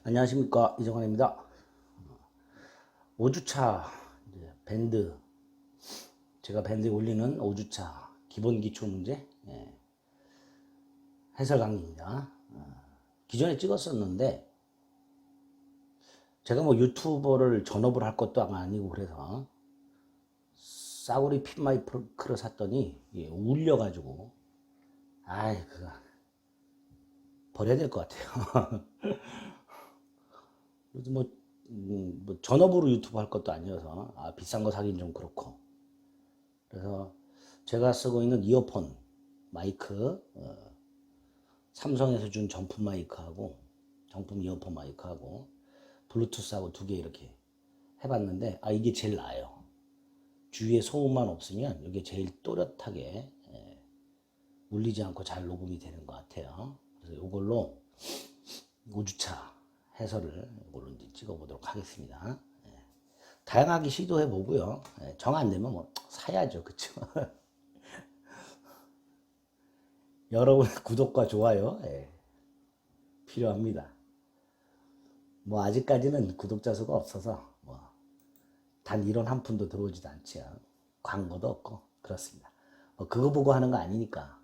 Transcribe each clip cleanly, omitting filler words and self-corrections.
안녕하십니까, 이정환입니다. 5주차 밴드, 제가 밴드에 올리는 5주차 기본 기출 문제 해설 강의입니다. 기존에 찍었었는데 제가 뭐 유튜버를 전업을 할 것도 아니고 그래서 싸구리 핀마이크를 샀더니 울려가지고 그거 버려야 될 것 같아요. 그래서 뭐 전업으로 유튜브 할 것도 아니어서 비싼 거 사긴 좀 그렇고, 그래서 제가 쓰고 있는 이어폰 마이크, 삼성에서 준 정품 마이크하고 정품 이어폰 마이크하고 블루투스하고 두 개 이렇게 해봤는데 이게 제일 나아요. 주위에 소음만 없으면 이게 제일 또렷하게 울리지 않고 잘 녹음이 되는 것 같아요. 그래서 이걸로 5주차 해설을 이걸로 이제 찍어보도록 하겠습니다. 다양하게 시도해 보고요. 정 안 되면 뭐 사야죠, 그쵸? 여러분의 구독과 좋아요 필요합니다. 뭐 아직까지는 구독자 수가 없어서 단 1원 한 푼도 들어오지도 않죠. 광고도 없고 그렇습니다. 그거 보고 하는 거 아니니까.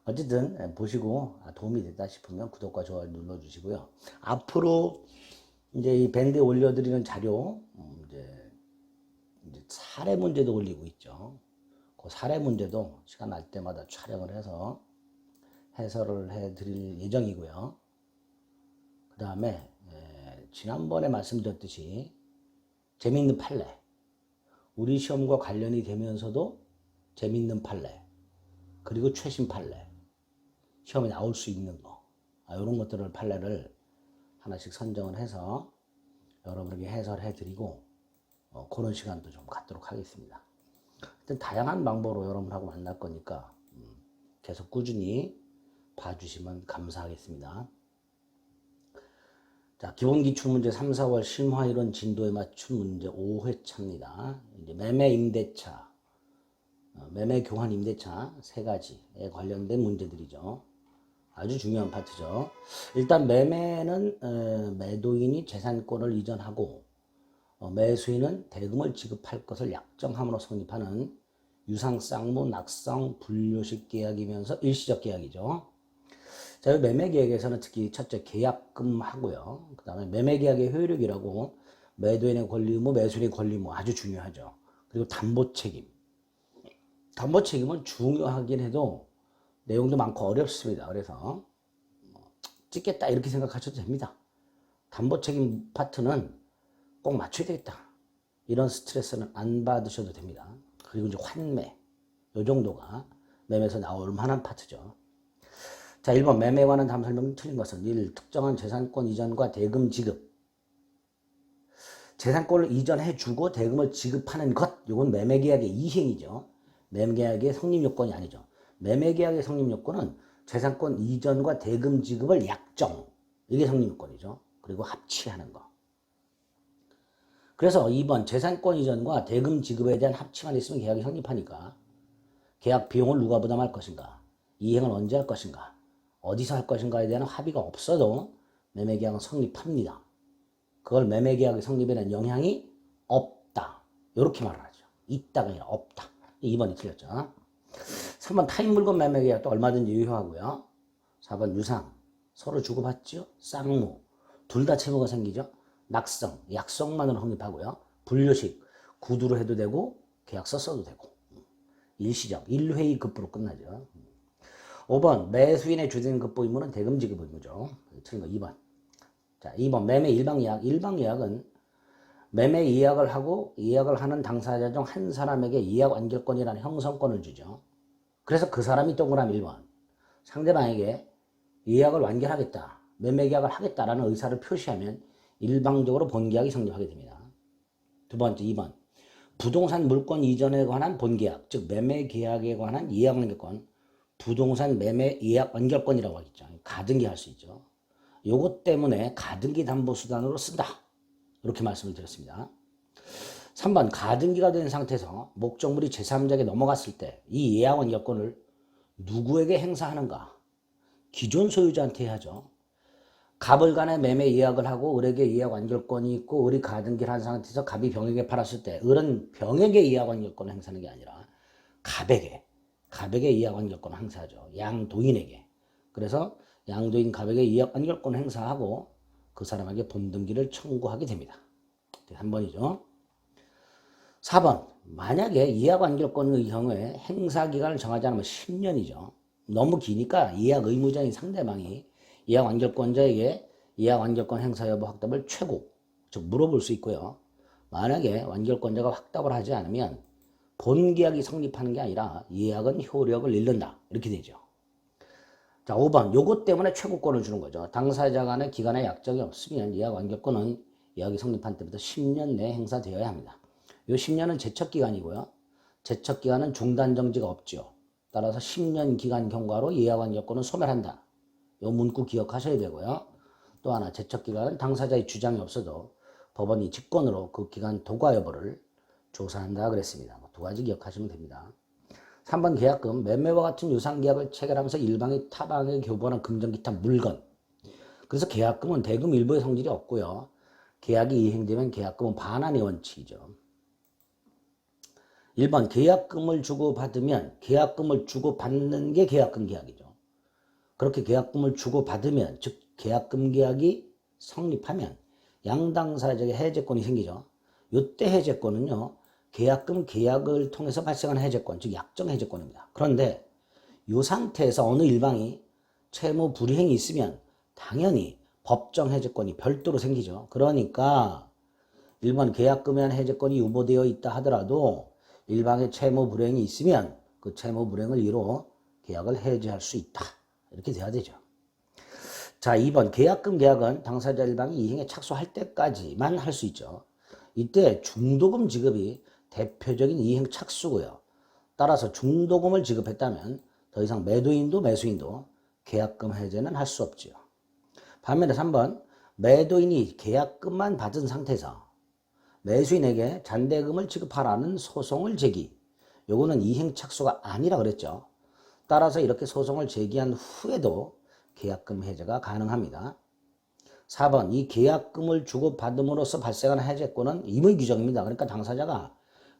어쨌든 보시고 도움이 됐다 싶으면 구독과 좋아요 눌러주시고요. 앞으로 이제 이 밴드에 올려드리는 자료, 이제 사례 문제도 올리고 있죠. 그 사례 문제도 시간 날 때마다 촬영을 해서 해설을 해드릴 예정이고요. 그 다음에 지난번에 말씀드렸듯이 재미있는 판례, 우리 시험과 관련이 되면서도 재미있는 판례, 그리고 최신 판례, 시험에 나올 수 있는 거, 이런 것들을 판례를 하나씩 선정을 해서 여러분에게 해설해 드리고 그런 시간도 좀 갖도록 하겠습니다. 하여튼 다양한 방법으로 여러분하고 만날 거니까 계속 꾸준히 봐주시면 감사하겠습니다. 자, 기본 기출 문제 3, 4월 심화이론 진도에 맞춘 문제 5회차입니다. 이제 매매 임대차, 매매 교환 임대차 세 가지에 관련된 문제들이죠. 아주 중요한 파트죠. 일단 매매는 매도인이 재산권을 이전하고 매수인은 대금을 지급할 것을 약정함으로 성립하는 유상, 쌍무, 낙성, 분료식 계약이면서 일시적 계약이죠. 자, 매매 계약에서는 특히 첫째 계약금 하고요. 그 다음에 매매 계약의 효력이라고 매도인의 권리 의무, 매수인의 권리 의무 아주 중요하죠. 그리고 담보 책임. 담보 책임은 중요하긴 해도 내용도 많고 어렵습니다. 그래서 찍겠다 이렇게 생각하셔도 됩니다. 담보 책임 파트는 꼭 맞춰야 되겠다, 이런 스트레스는 안 받으셔도 됩니다. 그리고 이제 환매, 요 정도가 매매에서 나올 만한 파트죠. 자, 1번 매매에 관한 다음 설명은 틀린 것은 1. 특정한 재산권 이전과 대금 지급. 재산권을 이전해주고 대금을 지급하는 것, 이건 매매계약의 이행이죠. 매매계약의 성립요건이 아니죠. 매매계약의 성립요건은 재산권 이전과 대금 지급을 약정, 이게 성립요건이죠. 그리고 합치하는 거. 그래서 2번 재산권 이전과 대금 지급에 대한 합치만 있으면 계약이 성립하니까 계약 비용을 누가 부담할 것인가, 이행을 언제 할 것인가, 어디서 할 것인가에 대한 합의가 없어도 매매계약은 성립합니다. 그걸 매매계약의 성립에 대한 영향이 없다, 이렇게 말을 하죠. 있다가 아니라 없다. 2번이 틀렸죠. 3번 타인 물건 매매계약도 얼마든지 유효하고요. 4번 유상, 서로 주고받죠. 쌍무, 둘 다 채무가 생기죠. 낙성, 약속만으로 성립하고요. 분료식, 구두로 해도 되고 계약서 써도 되고. 일시적, 1회의 급부로 끝나죠. 5번 매수인의 주된 급부 의무는 대금 지급 의무죠. 틀린 거 2번. 자, 2번 매매 일방예약. 일방예약은 매매 예약을 하고 예약을 하는 당사자 중 한 사람에게 예약 완결권이라는 형성권을 주죠. 그래서 그 사람이 동그라미 1번. 상대방에게 예약을 완결하겠다, 매매 계약을 하겠다라는 의사를 표시하면 일방적으로 본계약이 성립하게 됩니다. 두 번째 2번. 부동산 물권 이전에 관한 본계약, 즉 매매 계약에 관한 예약 완결권, 부동산 매매 예약 완결권이라고 하겠죠. 가등기 할 수 있죠. 요것 때문에 가등기 담보 수단으로 쓴다, 이렇게 말씀을 드렸습니다. 3번 가등기가 된 상태에서 목적물이 제3자에게 넘어갔을 때 이 예약 완결권을 누구에게 행사하는가? 기존 소유자한테 해야죠. 갑을 간에 매매 예약을 하고 을에게 예약 완결권이 있고 을이 가등기를 한 상태에서 갑이 병에게 팔았을 때 을은 병에게 예약 완결권을 행사하는 게 아니라 갑에게 예약 완결권을 행사하죠. 양도인에게. 그래서 양도인 갑에게 예약 완결권을 행사하고 그 사람에게 본등기를 청구하게 됩니다. 한 번이죠. 4번 만약에 예약 완결권의 경우에 행사 기간을 정하지 않으면 10년이죠. 너무 기니까 예약 의무자인 상대방이 예약 완결권자에게 예약 완결권 행사 여부 확답을 최고 즉 물어볼 수 있고요. 만약에 완결권자가 확답을 하지 않으면 본계약이 성립하는 게 아니라 예약은 효력을 잃는다 이렇게 되죠. 자 5번 요것 때문에 최고권을 주는 거죠. 당사자 간의 기간에 약정이 없으면 예약 완결권은 예약이 성립한 때부터 10년 내에 행사되어야 합니다. 요 10년은 제척기간이고요. 제척기간은 중단정지가 없죠. 따라서 10년 기간 경과로 예약 완결권은 소멸한다. 요 문구 기억하셔야 되고요. 또 하나 제척기간은 당사자의 주장이 없어도 법원이 직권으로 그 기간 도과 여부를 조사한다 그랬습니다. 두 가지 기억하시면 됩니다. 3번 계약금, 매매와 같은 유상계약을 체결하면서 일방이 타방에게 교부하는 금전 기타 물건. 그래서 계약금은 대금 일부의 성질이 없고요. 계약이 이행되면 계약금은 반환의 원칙이죠. 1번 계약금을 주고받으면 계약금을 주고받는 게 계약금 계약이죠. 그렇게 계약금을 주고받으면 즉 계약금 계약이 성립하면 양당사자에게 해제권이 생기죠. 이때 해제권은요. 계약금 계약을 통해서 발생하는 해제권 즉 약정 해제권입니다. 그런데 이 상태에서 어느 일방이 채무 불이행이 있으면 당연히 법정 해제권이 별도로 생기죠. 그러니까 1번 계약금에 대한 해제권이 유보되어 있다 하더라도 일방의 채무 불이행이 있으면 그 채무 불이행을 이유로 계약을 해제할 수 있다. 이렇게 돼야 되죠. 자 2번 계약금 계약은 당사자 일방이 이행에 착수할 때까지만 할 수 있죠. 이때 중도금 지급이 대표적인 이행 착수고요. 따라서 중도금을 지급했다면 더 이상 매도인도 매수인도 계약금 해제는 할 수 없죠. 반면에 3번 매도인이 계약금만 받은 상태에서 매수인에게 잔대금을 지급하라는 소송을 제기. 요거는 이행 착수가 아니라 그랬죠. 따라서 이렇게 소송을 제기한 후에도 계약금 해제가 가능합니다. 4번 이 계약금을 주고받음으로써 발생하는 해제권은 임의 규정입니다. 그러니까 당사자가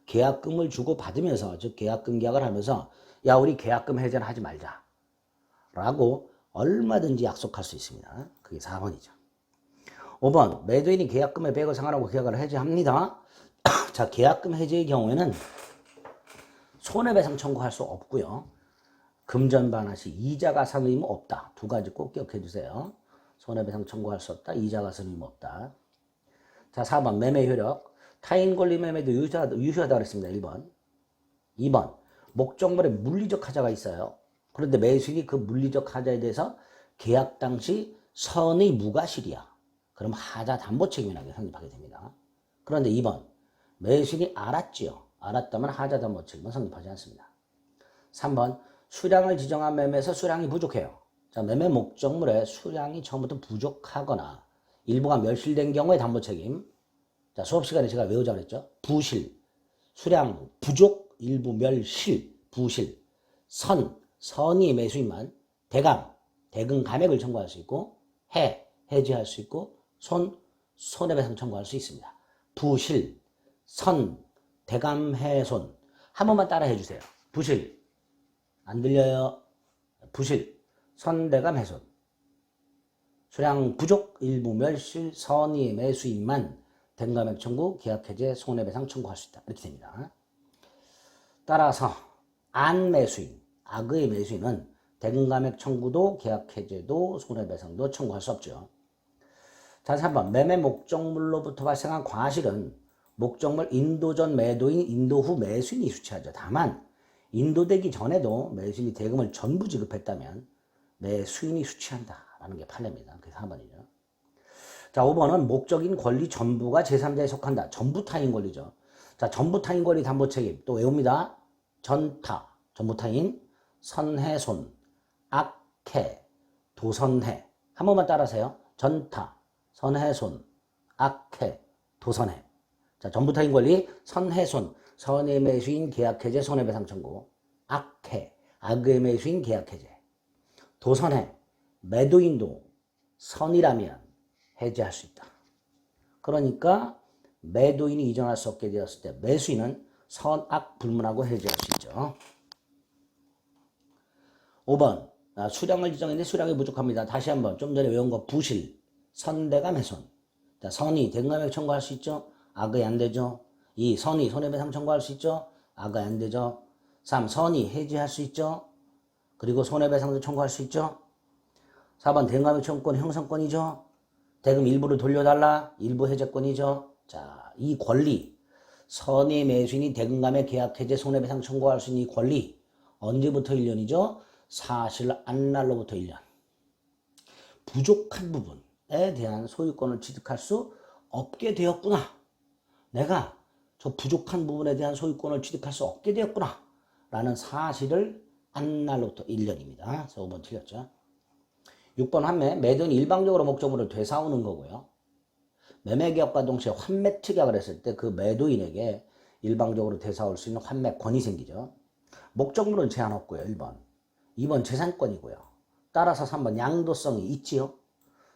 계약금을 주고받으면서 즉 계약금 계약을 하면서 야 우리 계약금 해제는 하지 말자 라고 얼마든지 약속할 수 있습니다. 그게 4번이죠. 5번 매도인이 계약금의 배액을 상환하고 계약을 해제합니다. 자 계약금 해제의 경우에는 손해배상 청구할 수 없고요. 금전반환 시 이자 가산 의무 없다. 두 가지 꼭 기억해 주세요. 손해배상 청구할 수 없다. 이자 가산 의무 없다. 자 4번 매매 효력 타인 권리 매매도 유효하다 그랬습니다. 1번 2번 목적물에 물리적 하자가 있어요. 그런데 매수인이 그 물리적 하자에 대해서 계약 당시 선의 무과실이야. 그럼 하자 담보 책임이라고 성립하게 됩니다. 그런데 2번 매수인이 알았지요. 알았다면 하자 담보 책임은 성립하지 않습니다. 3번 수량을 지정한 매매에서 수량이 부족해요. 자, 매매 목적물의 수량이 처음부터 부족하거나 일부가 멸실된 경우에 담보 책임. 자, 수업 시간에 제가 외우자고 그랬죠. 부실, 수량 부족, 일부 멸실, 부실, 선이 매수인만, 대금 감액을 청구할 수 있고, 해지할 수 있고, 손해배상 청구할 수 있습니다. 부실, 대감, 해손. 한 번만 따라 해주세요. 부실, 안 들려요. 부실, 대감, 해손. 수량 부족, 일부 멸실, 선의 매수인만 대금감액 청구, 계약해제, 손해배상 청구할 수 있다. 이렇게 됩니다. 따라서 안매수인, 악의 매수인은 대금감액 청구도 계약해제도 손해배상도 청구할 수 없죠. 자 3번 매매 목적물로부터 발생한 과실은 목적물 인도 전 매도인, 인도 후 매수인이 수취하죠. 다만 인도되기 전에도 매수인이 대금을 전부 지급했다면 매수인이 수취한다라는 게 판례입니다. 그게 4번이죠. 자 5번은 목적인 권리 전부가 제3자에 속한다. 전부 타인 권리죠. 자 전부 타인 권리 담보 책임 또 외웁니다. 전타, 전부 타인, 선해손, 악해, 도선해. 한 번만 따라하세요. 전타, 선해손, 악해, 도선해. 자 전부 타인 권리 선해손, 선의 매수인 계약해제 손해배상 청구. 악해, 악의 매수인 계약해제. 도선해, 매도인도 선이라면 해지할 수 있다. 그러니까 매도인이 이전할 수 없게 되었을 때 매수인은 선악 불문하고 해지할 수 있죠. 5번 수량을 지정했는데 수량이 부족합니다. 다시 한번 좀 전에 외운 거 부실, 선대가 매손. 자, 선이 대금감액 청구할 수 있죠. 악의 안 되죠. 2. 선이 손해배상 청구할 수 있죠. 악의 안 되죠. 3. 선이 해지할 수 있죠. 그리고 손해배상도 청구할 수 있죠. 4번 대금감액 청구권 형성권이죠. 대금 일부를 돌려달라. 일부 해제권이죠. 자, 이 권리 선의 매수인이 대금감액 계약 해제 손해배상 청구할 수 있는 이 권리 언제부터 1년이죠? 사실 안날로부터 1년. 부족한 부분에 대한 소유권을 취득할 수 없게 되었구나. 내가 저 부족한 부분에 대한 소유권을 취득할 수 없게 되었구나. 라는 사실을 안날로부터 1년입니다. 그래서 5번 틀렸죠. 6번 환매, 매도인이 일방적으로 목적물을 되사오는 거고요. 매매계약과 동시에 환매 특약을 했을 때 그 매도인에게 일방적으로 되사올 수 있는 환매권이 생기죠. 목적물은 제한 없고요. 1번. 2번 재산권이고요. 따라서 3번 양도성이 있지요.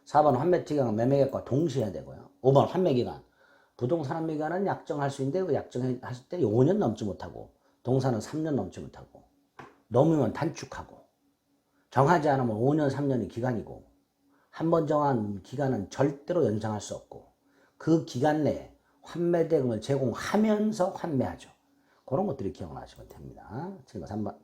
4번 환매특약은 매매계약과 동시에 해야 되고요. 5번 환매기간. 부동산 환매기간은 약정할 수 있는데 그 약정하실 때 5년 넘지 못하고 동산은 3년 넘지 못하고 넘으면 단축하고 정하지 않으면 5년 3년이 기간이고 한 번 정한 기간은 절대로 연장할 수 없고 그 기간 내에 환매 대금을 제공하면서 환매하죠. 그런 것들이 기억나시면 됩니다. 7번 3번.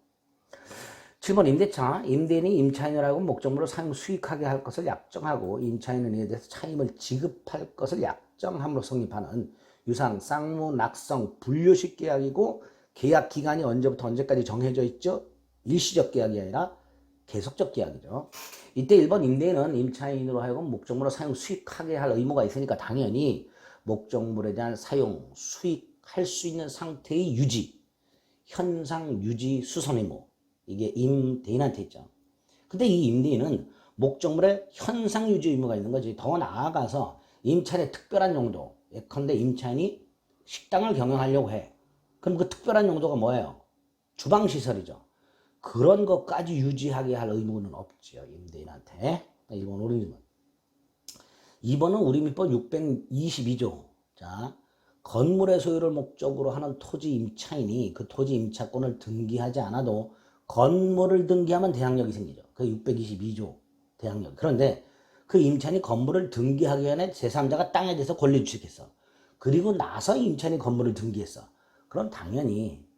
7번 임대차. 임대인이 임차인을 하고 목적물을 사용 수익하게 할 것을 약정하고 임차인은 이에 대해서 차임을 지급할 것을 약정함으로 성립하는 유상, 쌍무, 낙성, 분료식 계약이고 계약 기간이 언제부터 언제까지 정해져 있죠? 일시적 계약이 아니라 계속적 계약이죠. 이때 1번 임대인은 임차인으로 하여금 목적물을 사용 수익하게 할 의무가 있으니까 당연히 목적물에 대한 사용 수익할 수 있는 상태의 유지, 현상 유지 수선 의무. 이게 임대인한테 있죠. 근데 이 임대인은 목적물에 현상 유지 의무가 있는 거지. 더 나아가서 임차인의 특별한 용도, 예컨대 임차인이 식당을 경영하려고 해. 그럼 그 특별한 용도가 뭐예요? 주방시설이죠. 그런 것까지 유지하게 할 의무는 없죠. 임대인한테. 1번 옳은 질문. 2번은 우리민법 622조. 자, 건물의 소유를 목적으로 하는 토지 임차인이 그 토지 임차권을 등기하지 않아도 건물을 등기하면 대항력이 생기죠. 그 622조 대항력. 그런데 그 임차인이 건물을 등기하기 전에 제3자가 땅에 대해서 권리 주식했어. 그리고 나서 임차인이 건물을 등기했어. 그럼 당연히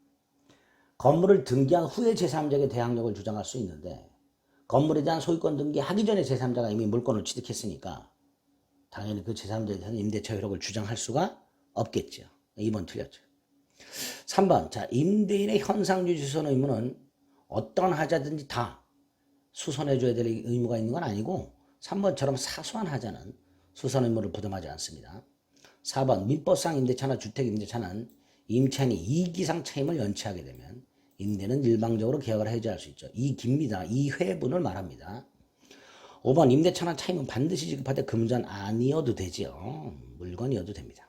건물을 등기한 후에 제3자에게 대항력을 주장할 수 있는데 건물에 대한 소유권 등기하기 전에 제3자가 이미 물권을 취득했으니까 당연히 그 제3자에 대한 임대차 효력을 주장할 수가 없겠죠. 2번 틀렸죠. 3번. 자, 임대인의 현상유지 수선 의무는 어떤 하자든지 다 수선해줘야 될 의무가 있는 건 아니고 3번처럼 사소한 하자는 수선 의무를 부담하지 않습니다. 4번 민법상 임대차나 주택임대차는 임차인이 2기상 차임을 연체하게 되면 임대는 일방적으로 계약을 해지할 수 있죠. 이 깁니다. 이 회분을 말합니다. 5번 임대차나 차임은 반드시 지급하되 금전 아니어도 되지요. 물건이어도 됩니다.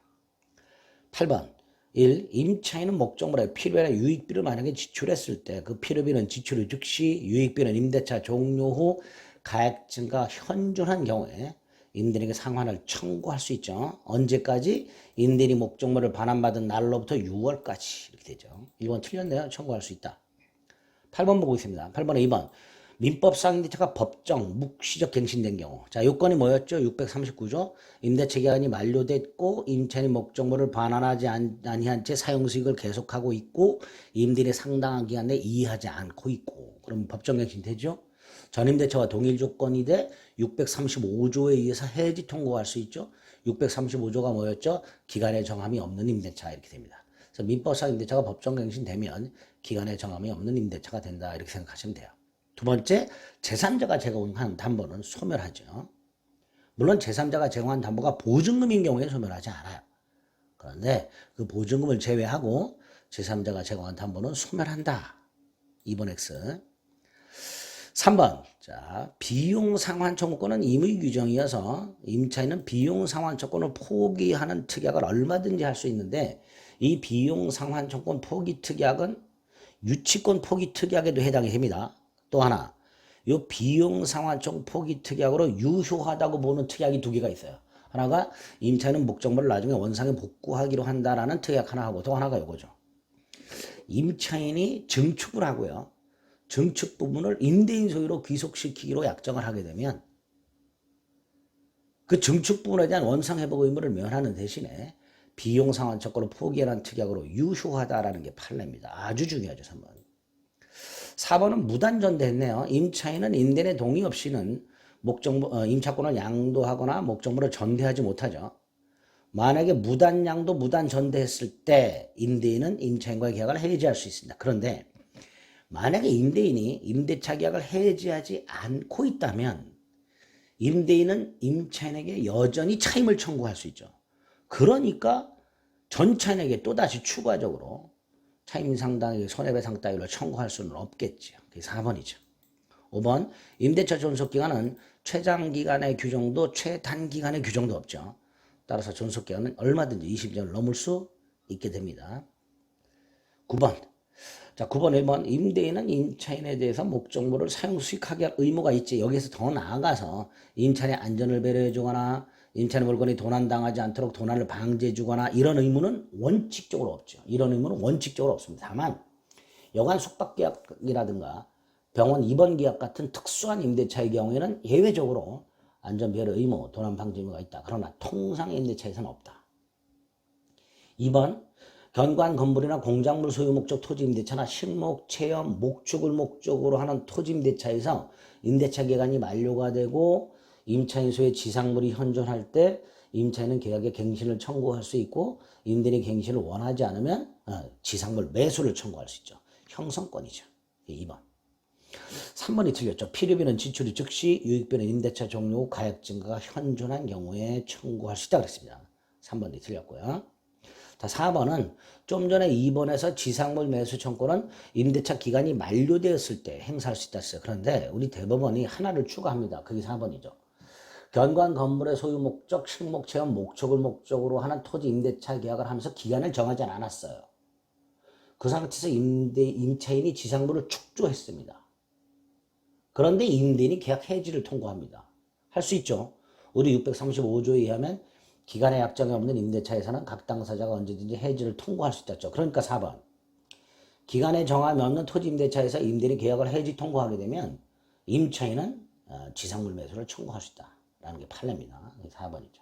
8번 1. 임차인은 목적물에 필요나 유익비를 만약에 지출했을 때 그 필요비는 지출 후 즉시 유익비는 임대차 종료 후 가액 증가 현존한 경우에 임대인에게 상환을 청구할 수 있죠. 언제까지? 임대인이 목적물을 반환받은 날로부터 6월까지 이렇게 되죠. 1번 틀렸네요. 청구할 수 있다. 8번 보고 있습니다. 8번에 2번 민법상 임대차가 법정, 묵시적 갱신된 경우. 자, 요건이 뭐였죠? 639조. 임대차 기간이 만료됐고 임차인이 목적물을 반환하지 아니한 채 사용수익을 계속하고 있고 임대인이 상당한 기간 내에 이의하지 않고 있고. 그럼 법정 갱신 되죠? 전임대차와 동일 조건이 돼 635조에 의해서 해지 통고할 수 있죠. 635조가 뭐였죠? 기간의 정함이 없는 임대차 이렇게 됩니다. 그래서 민법상 임대차가 법정 갱신되면 기간의 정함이 없는 임대차가 된다 이렇게 생각하시면 돼요. 두 번째, 제3자가 제공한 담보는 소멸하죠. 물론 제3자가 제공한 담보가 보증금인 경우에 소멸하지 않아요. 그런데 그 보증금을 제외하고 제3자가 제공한 담보는 소멸한다. 2번 X. 3번. 자, 비용상환 청구권은 임의 규정이어서 임차인은 비용상환 청구권을 포기하는 특약을 얼마든지 할 수 있는데 이 비용상환 청구권 포기 특약은 유치권 포기 특약에도 해당이 됩니다. 또 하나, 요 비용상환청 포기특약으로 유효하다고 보는 특약이 두 개가 있어요. 하나가 임차인은 목적물을 나중에 원상에 복구하기로 한다라는 특약 하나 하고 또 하나가 요거죠. 임차인이 증축을 하고요. 증축 부분을 임대인 소유로 귀속시키기로 약정을 하게 되면 그 증축 부분에 대한 원상회복 의무를 면하는 대신에 비용상환청구로 포기하라는 특약으로 유효하다라는 게 판례입니다. 아주 중요하죠. 3번. 4번은 무단전대 했네요. 임차인은 임대인의 동의 없이는 임차권을 양도하거나 목적물을 전대하지 못하죠. 만약에 무단양도 무단전대했을 때 임대인은 임차인과의 계약을 해지할 수 있습니다. 그런데 만약에 임대인이 임대차 계약을 해지하지 않고 있다면 임대인은 임차인에게 여전히 차임을 청구할 수 있죠. 그러니까 전차인에게 또다시 추가적으로 차임 상당의 손해배상 따위를 청구할 수는 없겠죠. 그게 4번이죠. 5번 임대차 존속기간은 최장기간의 규정도 최단기간의 규정도 없죠. 따라서 존속기간은 얼마든지 20년을 넘을 수 있게 됩니다. 9번. 자, 9번, 1번. 임대인은 임차인에 대해서 목적물을 사용 수익하게 할 의무가 있지. 여기서 더 나아가서 임차인의 안전을 배려해 주거나 임차인의 물건이 도난당하지 않도록 도난을 방지해 주거나 이런 의무는 원칙적으로 없죠. 이런 의무는 원칙적으로 없습니다. 다만 여관 숙박계약이라든가 병원 입원 계약 같은 특수한 임대차의 경우에는 예외적으로 안전배려 의무, 도난방지 의무가 있다. 그러나 통상 임대차에서는 없다. 2번 견관 건물이나 공작물 소유 목적 토지 임대차나 식목, 체험, 목축을 목적으로 하는 토지 임대차에서 임대차 기간이 만료가 되고 임차인 소유의 지상물이 현존할 때 임차인은 계약의 갱신을 청구할 수 있고 임대인이 갱신을 원하지 않으면 지상물 매수를 청구할 수 있죠. 형성권이죠. 2번. 3번이 틀렸죠. 필요비는 지출이 즉시, 유익비는 임대차 종료 후 가액 증가가 현존한 경우에 청구할 수 있다 그랬습니다. 3번이 틀렸고요. 자, 4번은 좀 전에 2번에서 지상물 매수 청구는 임대차 기간이 만료되었을 때 행사할 수 있다 했어요. 그런데 우리 대법원이 하나를 추가합니다. 그게 4번이죠. 견관 건물의 소유 목적, 식목, 체험, 목적을 목적으로 하는 토지 임대차 계약을 하면서 기간을 정하지 않았어요. 그 상태에서 임차인이 지상물을 축조했습니다. 그런데 임대인이 계약 해지를 통고합니다. 할 수 있죠. 우리 635조에 의하면 기간의 약정이 없는 임대차에서는 각 당사자가 언제든지 해지를 통고할 수 있다죠. 그러니까 4번. 기간의 정함이 없는 토지 임대차에서 임대인이 계약을 해지 통고하게 되면 임차인은 지상물 매수를 청구할 수 있다라는 게 판례입니다. 4번이죠.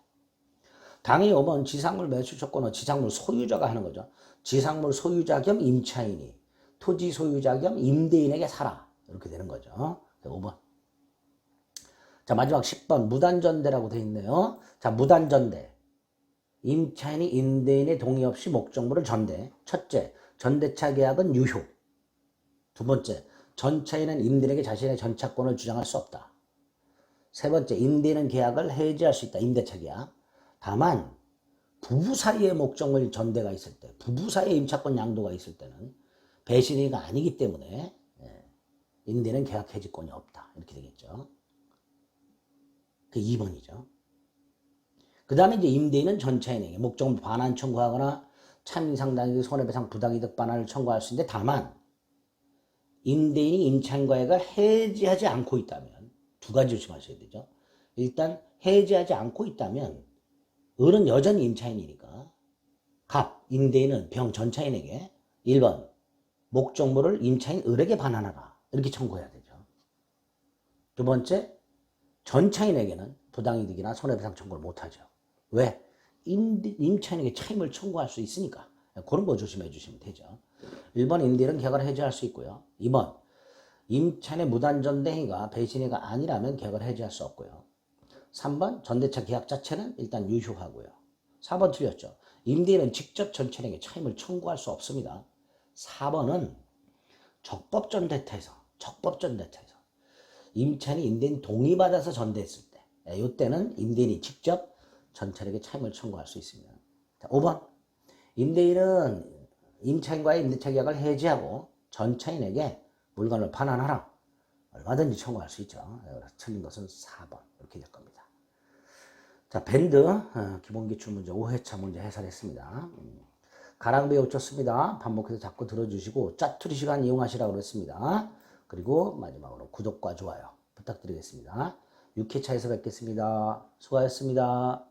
당연히 5번 지상물 매수 조건은 지상물 소유자가 하는 거죠. 지상물 소유자 겸 임차인이 토지 소유자 겸 임대인에게 사라. 이렇게 되는 거죠. 5번. 자, 마지막 10번 무단전대라고 되어 있네요. 자, 무단전대. 임차인이 임대인의 동의 없이 목적물을 전대. 첫째, 전대차 계약은 유효. 두 번째, 전차인은 임대인에게 자신의 전차권을 주장할 수 없다. 세 번째, 임대인은 계약을 해지할 수 있다. 임대차 계약. 다만 부부 사이의 목적물 전대가 있을 때, 부부 사이의 임차권 양도가 있을 때는 배신의가 아니기 때문에 임대인은 계약 해지권이 없다. 이렇게 되겠죠. 그 2번이죠. 그 다음에 이제 임대인은 전차인에게 목적물 반환 청구하거나 차임상당이득 손해배상 부당이득 반환을 청구할 수 있는데 다만 임대인이 임차인과의 계약을 해지하지 않고 있다면 두 가지 조심하셔야 되죠. 일단 해지하지 않고 있다면 을은 여전히 임차인이니까 임대인은 전차인에게 1번 목적물을 임차인 을에게 반환하라 이렇게 청구해야 되죠. 두 번째 전차인에게는 부당이득이나 손해배상 청구를 못하죠. 왜? 임차인에게 차임을 청구할 수 있으니까. 그런 거 조심해 주시면 되죠. 1번 임대인은 계약을 해지할 수 있고요. 2번 임차인의 무단전대 행위가 배신행위가 아니라면 계약을 해지할 수 없고요. 3번 전대차 계약 자체는 일단 유효하고요. 4번 틀렸죠. 임대인은 직접 전차인에게 차임을 청구할 수 없습니다. 4번은 적법전대차에서 임차인이 임대인 동의받아서 전대했을 때 이때는 임대인이 직접 전차인에게 차임을 청구할 수 있습니다. 자, 5번 임대인은 임차인과의 임대차 계약을 해지하고 전차인에게 물건을 반환하라. 얼마든지 청구할 수 있죠. 틀린 것은 4번 이렇게 될 겁니다. 자, 밴드 기본기출 문제 5회차 문제 해설했습니다. 가랑비에 꽂혔습니다. 반복해서 자꾸 들어주시고 짜투리 시간 이용하시라고 그랬습니다. 그리고 마지막으로 구독과 좋아요 부탁드리겠습니다. 6회차에서 뵙겠습니다. 수고하셨습니다.